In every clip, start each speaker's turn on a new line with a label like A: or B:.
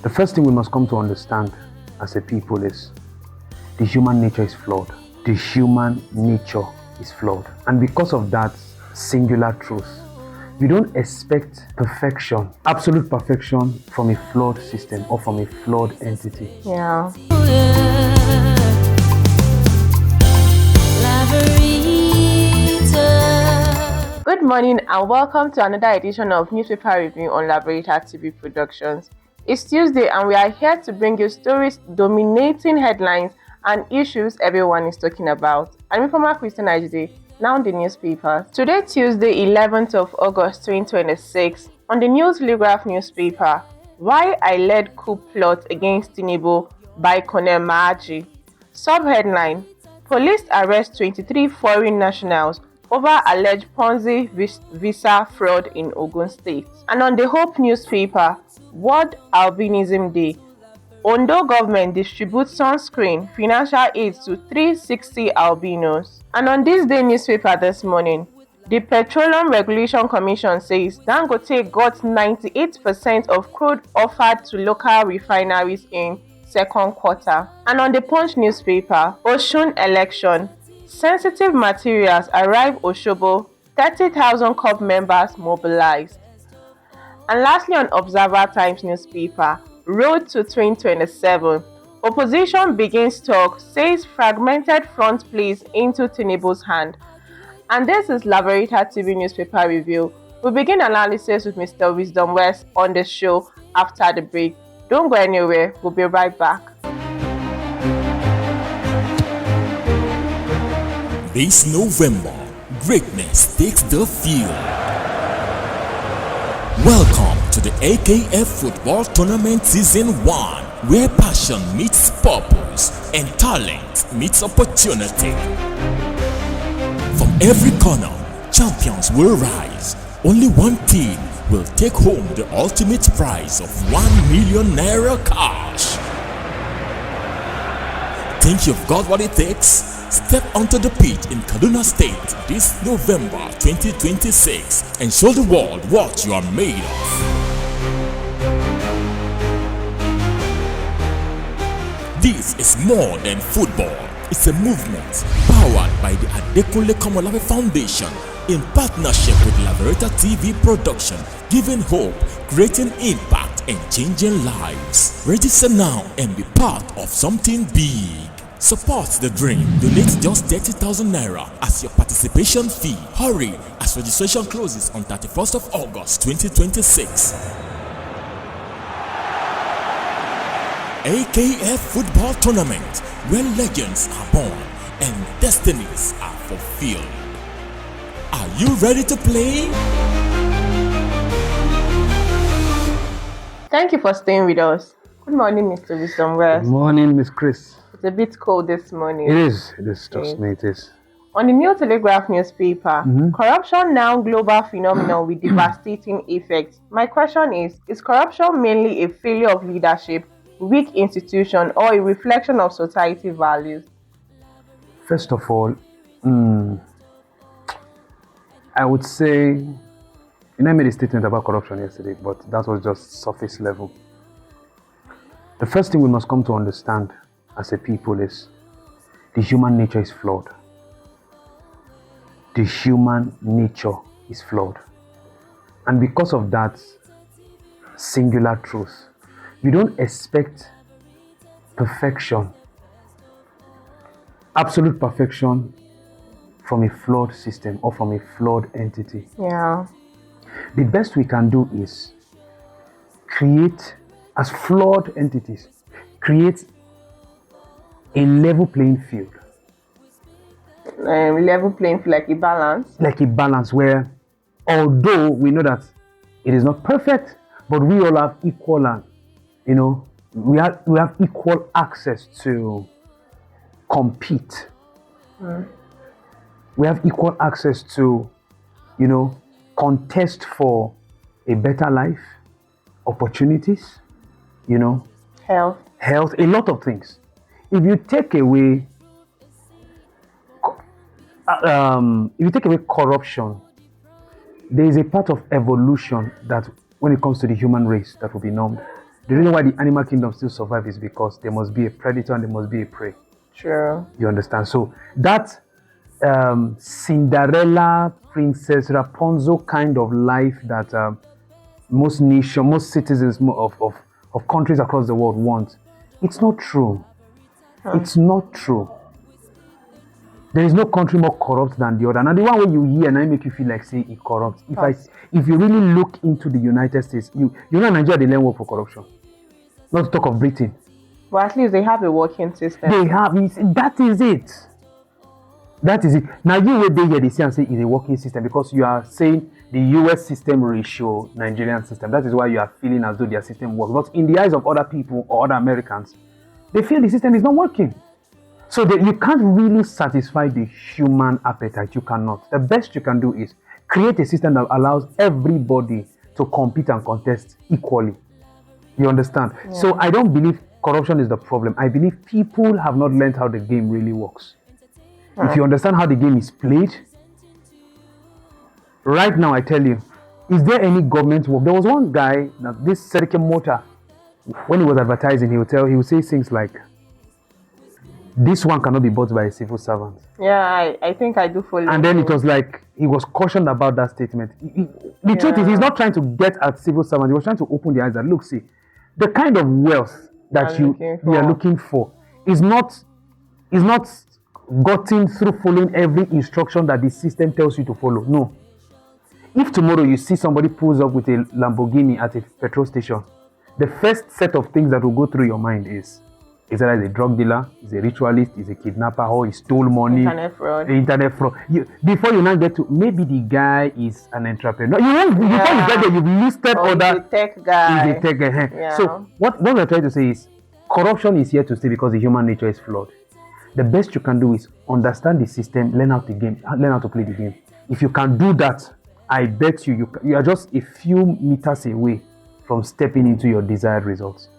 A: The first thing we must come to understand as a people is the human nature is flawed. The human nature is flawed. And because of that singular truth, we don't expect perfection, absolute perfection from a flawed system or from a flawed entity.
B: Yeah. Good morning and welcome to another edition of Newspaper Review on Laverita TV Productions. It's Tuesday and we are here to bring you stories dominating headlines and issues everyone is talking about. I'm informer Christian Ajide, now the newspaper. Today, Tuesday, 11th of August 2026, on the News Telegraph newspaper, Why I Led Coup Plot Against Tinubu by Colonel Maaji. Subheadline: Police arrest 23 foreign nationals over alleged Ponzi visa fraud in Ogun State. And on the Hope newspaper, World Albinism Day, Ondo government distributes sunscreen, financial aid to 360 albinos. And on this day newspaper this morning, the Petroleum Regulation Commission says Dangote got 98% of crude offered to local refineries in second quarter. And on the Punch newspaper, Osun election, sensitive materials arrive Osogbo, 30,000 COP members mobilized. And lastly, on Observer Times newspaper, Road to 2027, opposition begins talk, says fragmented front plays into Tinubu's hand. And this is Laverita TV newspaper review. We begin analysis with Mr. Wisdom West on the show after the break. Don't go anywhere, we'll be right back.
C: This November, greatness takes the field. Welcome to the AKF Football Tournament Season 1, where passion meets purpose and talent meets opportunity. From every corner, champions will rise. Only one team will take home the ultimate prize of 1 million naira cash. Think you've got what it takes? Step onto the pitch in Kaduna State this November 2026 and show the world what you are made of. This is more than football. It's a movement powered by the Adekunle Komolafe Foundation in partnership with Laverita TV Production, giving hope, creating impact and changing lives. Register now and be part of something big. Support the dream. Donate just 30,000 naira as your participation fee. Hurry as registration closes on 31st of August 2026. AKF Football Tournament, where legends are born and destinies are fulfilled. Are you ready to play?
B: Thank you for staying with us. Good morning, Mr. Wisdom West.
A: Good morning, Miss Chris.
B: It's a bit cold this morning.
A: It is, trust me, it is.
B: On the New Telegraph newspaper, corruption now global phenomenon with devastating effects. My question is corruption mainly a failure of leadership, weak institution, or a reflection of society values?
A: First of all, I would say, I made a statement about corruption yesterday, but that was just surface level. The first thing we must come to understand as a people is the human nature is flawed. The human nature is flawed. And because of that singular truth, we don't expect perfection, absolute perfection from a flawed system or from a flawed entity.
B: Yeah.
A: The best we can do is create, as flawed entities, create a level playing field.
B: Level playing field, like a balance.
A: Like a balance where, although we know that it is not perfect, but we all have equal, we have equal access to compete. We have equal access to, contest for a better life, opportunities,
B: Health,
A: a lot of things. If you take away corruption, there is a part of evolution that when it comes to the human race that will be numbed. The reason why the animal kingdom still survives is because there must be a predator and there must be a prey.
B: True.
A: You understand? So that Cinderella, Princess Rapunzel kind of life that most citizens of countries across the world want, it's not true. It's not true. There is no country more corrupt than the other. And the one where you hear and I make you feel like say it corrupt. If you really look into the United States, you know Nigeria, they learn work for corruption. Not to talk of Britain.
B: But at least they have a working system.
A: They have. That is it. That is it. Now you will be here, they say and say it's a working system because you are saying the US system ratio Nigerian system. That is why you are feeling as though their system works. But in the eyes of other people or other Americans, they feel the system is not working. So that you can't really satisfy the human appetite. You cannot. The best you can do is create a system that allows everybody to compete and contest equally. You understand? Yeah. So I don't believe corruption is the problem. I believe people have not learned how the game really works. If you understand how the game is played, right now I tell you, is there any government work? There was one guy, this Serike Mota, when he was advertising, he would say things like, this one cannot be bought by a civil servant.
B: Yeah, I think I do follow.
A: And then it was like, he was cautioned about that statement. The truth is, he's not trying to get at civil servants. He was trying to open the eyes that, look, see, the kind of wealth that you are looking for is not gotten through following every instruction that the system tells you to follow. No. If tomorrow you see somebody pulls up with a Lamborghini at a petrol station, the first set of things that will go through your mind is either a drug dealer, is a ritualist, is a kidnapper, or he stole money.
B: Internet fraud.
A: Before you now get to, maybe the guy is an entrepreneur. Before you get there, you've listed other.
B: He's a tech guy.
A: He's a tech guy. Yeah. So what we're trying to say is, corruption is here to stay because the human nature is flawed. The best you can do is understand the system, learn how to play the game. If you can do that, I bet you are just a few meters away from stepping into your desired results.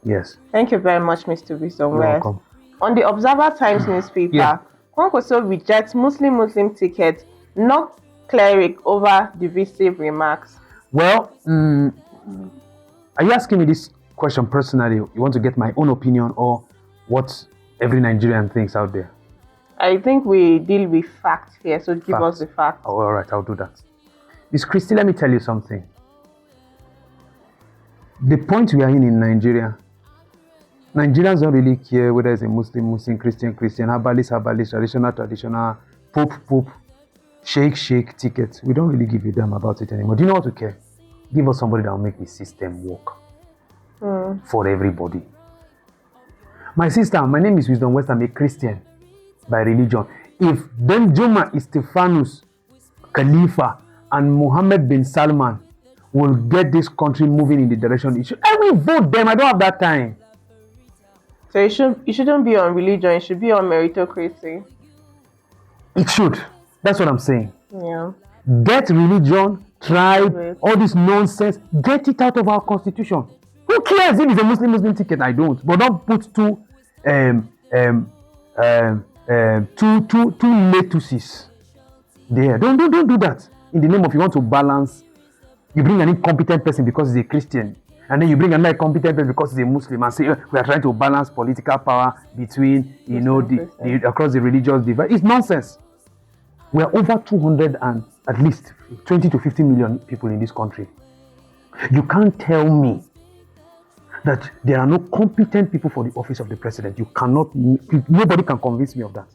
A: Yes.
B: Thank you very much, Mr. Wisdom.
A: You're welcome.
B: On the Observer Times newspaper, Kwankwaso rejects Muslim ticket, not cleric over divisive remarks.
A: Well, are you asking me this question personally? You want to get my own opinion or what every Nigerian thinks out there?
B: I think we deal with facts here, so give us the facts.
A: Oh, all right, I'll do that. Miss Christy, let me tell you something. The point we are in Nigeria, Nigerians don't really care whether it's a Muslim, Christian, herbalist, traditional, pope, shake, ticket. We don't really give a damn about it anymore. Do you know what to care? Give us somebody that will make the system work for everybody. My sister, my name is Wisdom West. I'm a Christian by religion. If Benjuma is Stephanus, Khalifa, and Mohammed bin Salman will get this country moving in the direction it should, I will vote them. I don't have that time.
B: So it shouldn't be on religion. It should be on meritocracy.
A: It should. That's what I'm saying.
B: Yeah.
A: Get religion, tribe, all this nonsense. Get it out of our constitution. Who cares if it's a Muslim ticket? I don't. But don't put two lettuces there. Don't do that. In the name of you want to balance. You bring an incompetent person because he's a Christian, and then you bring another competent person because he's a Muslim, and say we are trying to balance political power between the across the religious divide. It's nonsense. We are over 200 and at least 20 to 50 million people in this country. You can't tell me that there are no competent people for the office of the president. Nobody can convince me of that.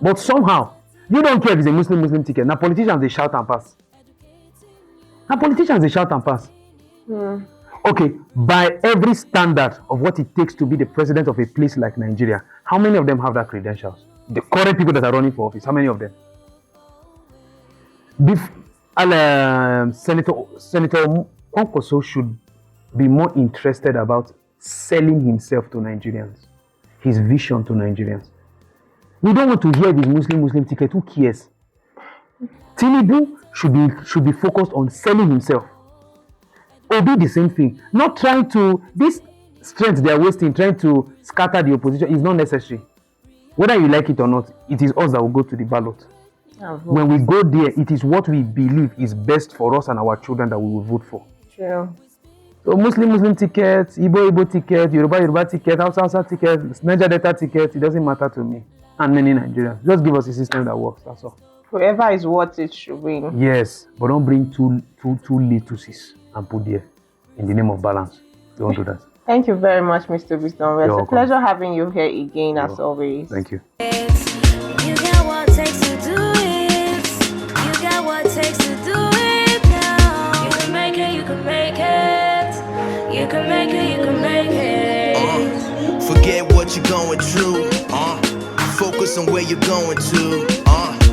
A: But somehow, you don't care if it's a Muslim ticket. Now politicians, they shout and pass. Okay, by every standard of what it takes to be the president of a place like Nigeria, how many of them have that credentials? The current people that are running for office, how many of them? Senator Kwankwaso should be more interested about selling himself to Nigerians, his vision to Nigerians. We don't want to hear this Muslim ticket. Who cares? Tinubu should be focused on selling himself. Obi the same thing. Not trying to, this strength they are wasting, trying to scatter the opposition is not necessary. Whether you like it or not, it is us that will go to the ballot. When we go there, it is what we believe is best for us and our children that we will vote for.
B: True.
A: So Muslim tickets, Igbo tickets, Yoruba tickets, Hausa tickets, Niger Delta tickets, it doesn't matter to me and many Nigerians. Just give us a system that works, that's all.
B: Whoever is worth it should win.
A: Yes, but don't bring two littuses and put there in the name of balance. Don't do that.
B: Thank you very much, Mr. Wisdom. It's a
A: welcome.
B: pleasure having you here again, as always.
A: Thank you.
D: You got what it takes to do it. You got what it takes to do it now. You can make it, you can make it. You can make it, you can make it.
E: Forget what you're going through. Focus on where you're going to.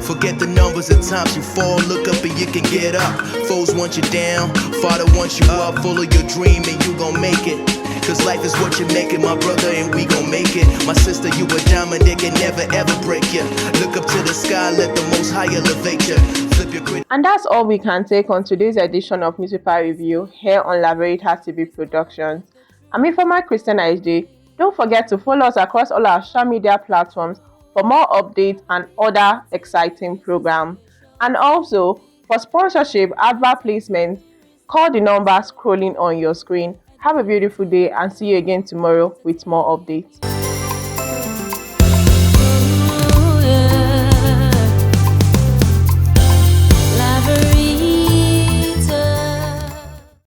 E: Forget the numbers of times you fall. Look up and you can get up. Foes want you down. Father wants you up. Full of your dream and you gon' make it. Cause life is what you make it, my brother, and we gon' make it. My sister, you a diamond, they can never ever break you. Look up to the sky, let the most high elevate you. Flip your grid.
B: And that's all we can take on today's edition of Newspaper Review here on Laverita TV Productions. I'm Informer Christian HD. Don't forget to follow us across all our social media platforms for more updates and other exciting programs. And also, for sponsorship, advert placements, call the number scrolling on your screen. Have a beautiful day and see you again tomorrow with more updates.